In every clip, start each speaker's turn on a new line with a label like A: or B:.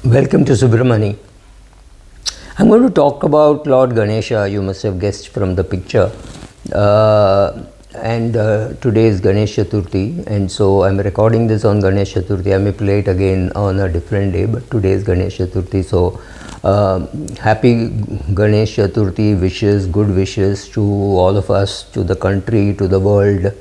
A: Welcome to Subramani. I'm going to talk about Lord Ganesha. You must have guessed from the picture. And today is Ganesh Chaturthi, and so I'm recording this on Ganesh Chaturthi. I may play it again on a different day, but today is Ganesh Chaturthi. So happy Ganesh Chaturthi wishes, good wishes to all of us, to the country, to the world.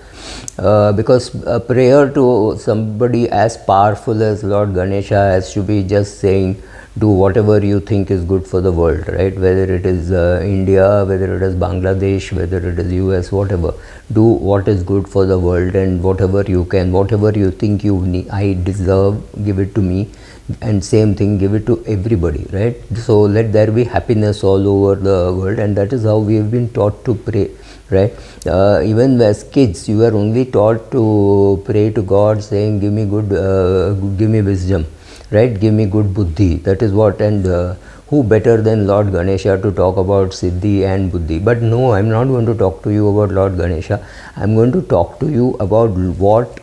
A: Because a prayer to somebody as powerful as Lord Ganesha has to be just saying, do whatever you think is good for the world, right? Whether it is India, whether it is Bangladesh, whether it is US, whatever. Do what is good for the world, and whatever you can, whatever you think you need, I deserve, give it to me. And same thing, give it to everybody, right? So let there be happiness all over the world, and that is how we have been taught to pray, right? Even as kids, you are only taught to pray to God, saying, give me good, give me wisdom, right? Give me good buddhi. That is what, and who better than Lord Ganesha to talk about siddhi and buddhi? But no, I'm not going to talk to you about Lord Ganesha. I'm going to talk to you about what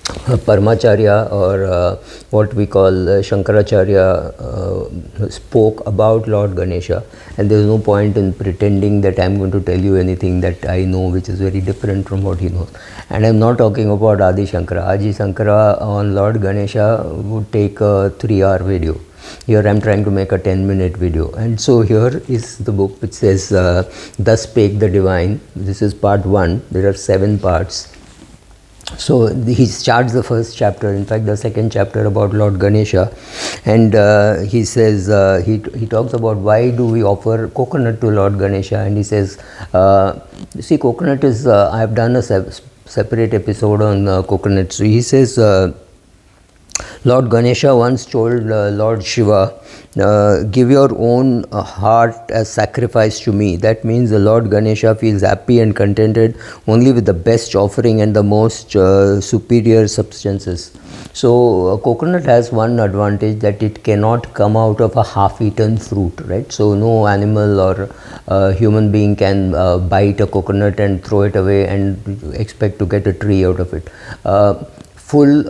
A: Paramacharya or what we call Shankaracharya spoke about Lord Ganesha, and there is no point in pretending that I am going to tell you anything that I know which is very different from what he knows. And I am not talking about Adi Shankara. Adi Shankara on Lord Ganesha would take a 3-hour video. Here I am trying to make a 10-minute video, and so here is the book which says Thus Spake the Divine. This is part 1. There are 7 parts. So he starts the first chapter, in fact the second chapter, about Lord Ganesha, and he says, he talks about why do we offer coconut to Lord Ganesha, and he says, see, coconut is, I have done a separate episode on coconut. So he says, Lord Ganesha once told Lord Shiva, give your own heart as sacrifice to me. That means the Lord Ganesha feels happy and contented only with the best offering and the most superior substances. So coconut has one advantage, that it cannot come out of a half-eaten fruit, right? So no animal or human being can bite a coconut and throw it away and expect to get a tree out of it. Full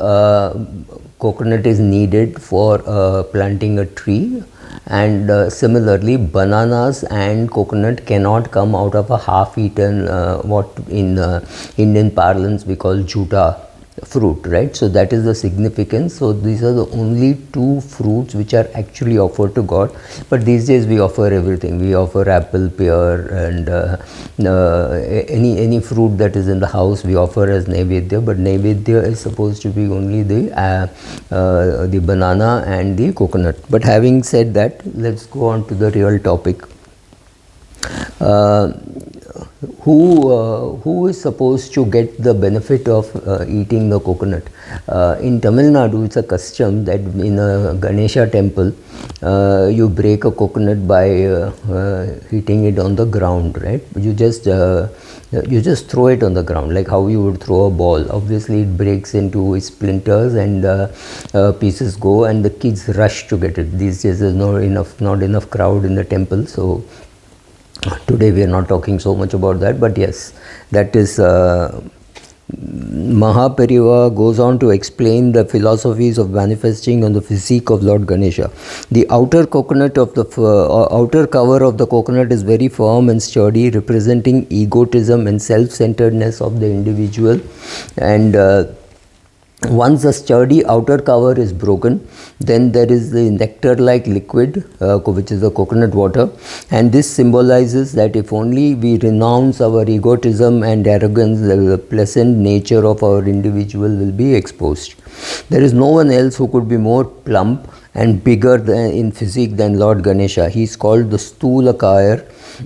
A: coconut is needed for planting a tree, and similarly bananas and coconut cannot come out of a half-eaten what in Indian parlance we call jhuta fruit, right? So that is the significance. So these are the only 2 fruits which are actually offered to God, but these days we offer everything. We offer apple, pear, and any fruit that is in the house we offer as naivedya, but naivedya is supposed to be only the banana and the coconut. But having said that, let's go on to the real topic. Who is supposed to get the benefit of eating the coconut? In Tamil Nadu, it's a custom that in a Ganesha temple, you break a coconut by hitting it on the ground, right? You just throw it on the ground like how you would throw a ball. Obviously, it breaks into splinters and pieces go, and the kids rush to get it. These days, there's not enough crowd in the temple, so today we are not talking so much about that, but yes, that is Mahapariva goes on to explain the philosophies of manifesting on the physique of Lord Ganesha. The outer coconut of the outer cover of the coconut is very firm and sturdy, representing egotism and self-centeredness of the individual, and once the sturdy outer cover is broken, then there is the nectar-like liquid, which is the coconut water, and this symbolizes that if only we renounce our egotism and arrogance, the pleasant nature of our individual will be exposed. There is no one else who could be more plump and bigger in physique than Lord Ganesha. He is called the Stulakaya,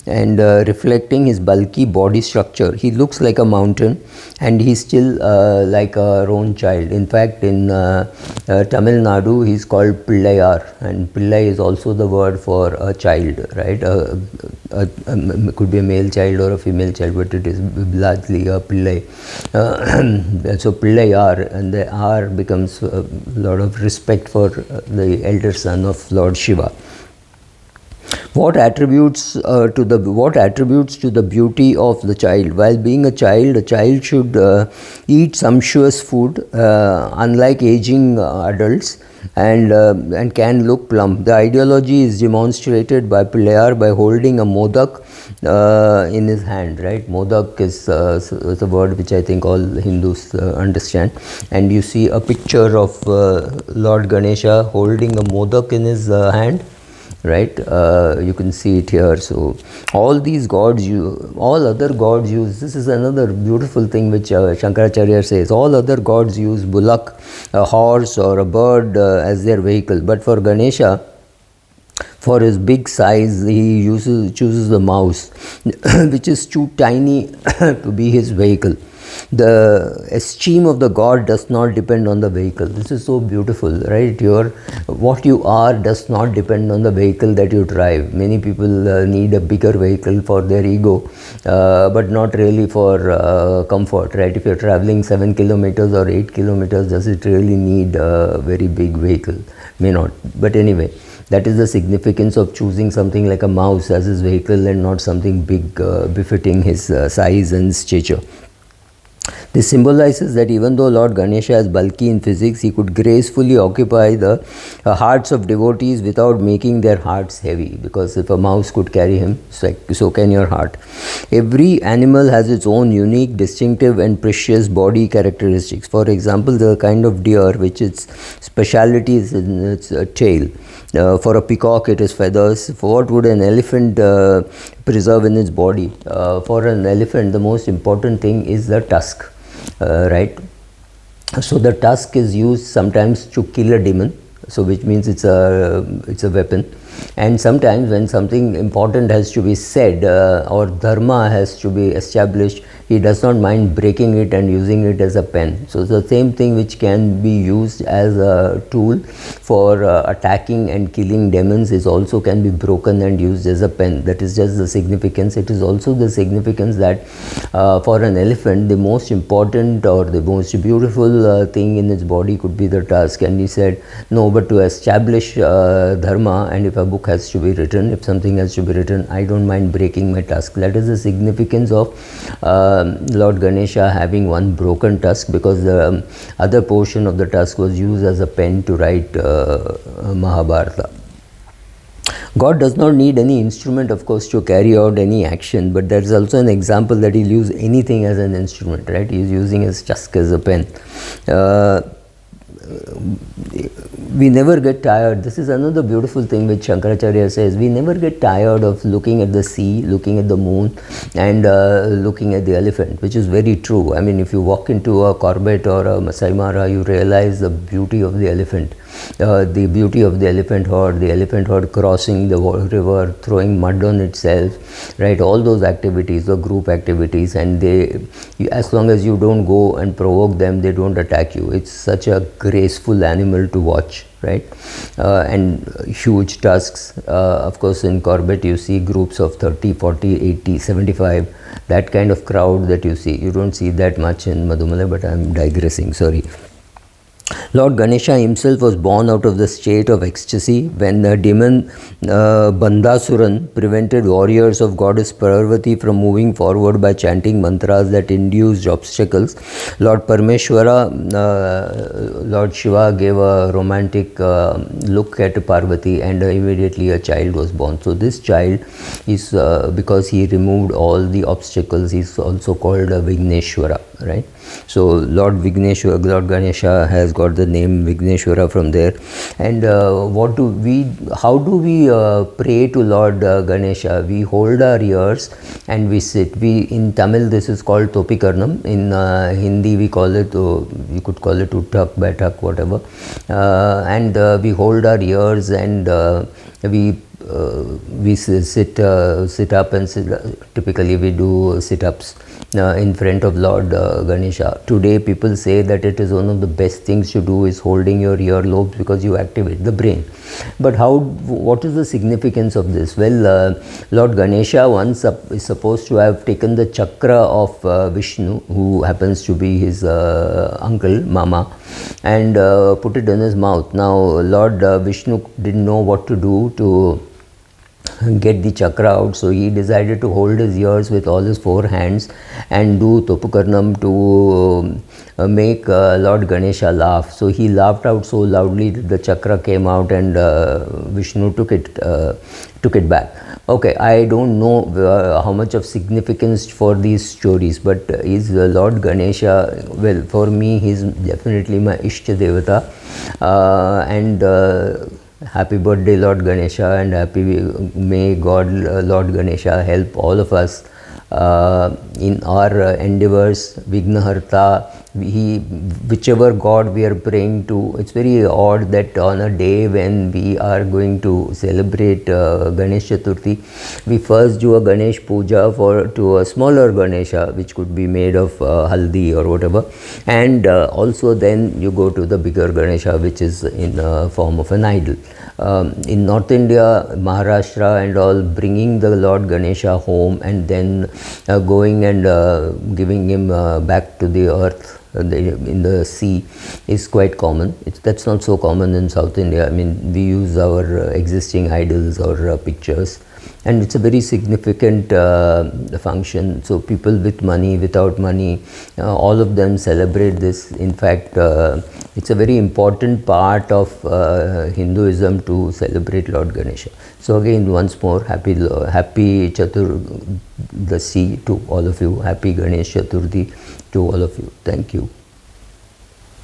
A: and reflecting his bulky body structure, he looks like a mountain, and he's still like our own child. In fact, in Tamil Nadu, he's called Pillayar, and Pillai is also the word for a child, right? Could be a male child or a female child, but it is largely a Pillai. So Pillayar, and the R becomes a lot of respect for the elder son of Lord Shiva. What attributes to the beauty of the child? While being a child should eat sumptuous food. Unlike aging adults, and can look plump. The ideology is demonstrated by Playar by holding a modak in his hand, right? Modak is a word which I think all Hindus understand, and you see a picture of Lord Ganesha holding a modak in his hand, right? You can see it here. So all these gods, all other gods use, this is another beautiful thing which Shankaracharya says, all other gods use bullock, a horse or a bird as their vehicle, but for Ganesha, for his big size, he chooses the mouse which is too tiny to be his vehicle. The esteem of the god does not depend on the vehicle. This is so beautiful, right? What you are does not depend on the vehicle that you drive. Many people need a bigger vehicle for their ego, but not really for comfort, right? If you're traveling 7 kilometers or 8 kilometers, does it really need a very big vehicle? May not. But anyway, that is the significance of choosing something like a mouse as his vehicle and not something big befitting his size and stature. This symbolizes that even though Lord Ganesha is bulky in physics, he could gracefully occupy the hearts of devotees without making their hearts heavy, because if a mouse could carry him, so can your heart. Every animal has its own unique, distinctive and precious body characteristics. For example, the kind of deer which its speciality is in its tail. For a peacock it is feathers. For what would an elephant preserve in its body? For an elephant, the most important thing is the tusk, right? So the tusk is used sometimes to kill a demon, so which means it's a weapon, and sometimes when something important has to be said or dharma has to be established, he does not mind breaking it and using it as a pen. So the same thing which can be used as a tool for attacking and killing demons is also can be broken and used as a pen. That is just the significance. It is also the significance that for an elephant, the most important or the most beautiful thing in its body could be the tusk. And he said, no, but to establish dharma, and if a book has to be written, if something has to be written, I don't mind breaking my tusk. That is the significance of Lord Ganesha having one broken tusk, because the other portion of the tusk was used as a pen to write Mahabharata. God does not need any instrument, of course, to carry out any action, but there is also an example that he'll use anything as an instrument, right? He is using his tusk as a pen. We never get tired. This is another beautiful thing which Shankaracharya says. We never get tired of looking at the sea, looking at the moon, and looking at the elephant, which is very true. I mean, if you walk into a Corbett or a Masai Mara, you realize the beauty of the elephant. The beauty of the elephant herd crossing the river, throwing mud on itself, right? All those activities, the group activities, and as long as you don't go and provoke them, they don't attack you. It's such a graceful animal to watch, right? And huge tusks. Of course, in Corbett you see groups of 30, 40, 80, 75, that kind of crowd that you see. You don't see that much in Madhumalai, but I'm digressing, sorry. Lord Ganesha himself was born out of the state of ecstasy when the demon Bandasuran prevented warriors of goddess Parvati from moving forward by chanting mantras that induced obstacles. Lord Parmeshwara, Lord Shiva gave a romantic look at Parvati, and immediately a child was born. So this child is, because he removed all the obstacles, he is also called Vigneshwara, right? So Lord Ganesha has got the name Vigneshwara from there. And how do we pray to Lord Ganesha? We hold our ears and we sit. In Tamil this is called Topikarnam. In Hindi we call it, you could call it Uttak, Baitak, whatever. And we hold our ears and we sit up and typically we do sit-ups in front of Lord Ganesha. Today people say that it is one of the best things to do is holding your earlobes, because you activate the brain. But what is the significance of this? Well, Lord Ganesha once is supposed to have taken the chakra of Vishnu, who happens to be his uncle, Mama, and put it in his mouth. Now Lord Vishnu didn't know what to do to get the chakra out. So he decided to hold his ears with all his 4 hands and do Topukarnam to make Lord Ganesha laugh. So he laughed out so loudly that the chakra came out, and Vishnu took it back. Okay, I don't know how much of significance for these stories, but is Lord Ganesha, well, for me he's definitely my Ishta Devata, and happy birthday Lord Ganesha, and may God Lord Ganesha help all of us in our endeavors. Vignaharta, whichever God we are praying to. It's very odd that on a day when we are going to celebrate Ganesh Chaturthi, we first do a Ganesh Puja to a smaller Ganesha, which could be made of haldi or whatever, and also then you go to the bigger Ganesha, which is in form of an idol. In North India, Maharashtra and all, bringing the Lord Ganesha home and then going and giving him back to the earth in the sea is quite common. That's not so common in South India. I mean, we use our existing idols or pictures, and it's a very significant function. So people with money, without money, all of them celebrate this. In fact, it's a very important part of Hinduism to celebrate Lord Ganesha. So again, once more, happy Chaturthi to all of you. Happy Ganesh Chaturthi to all of you. Thank you.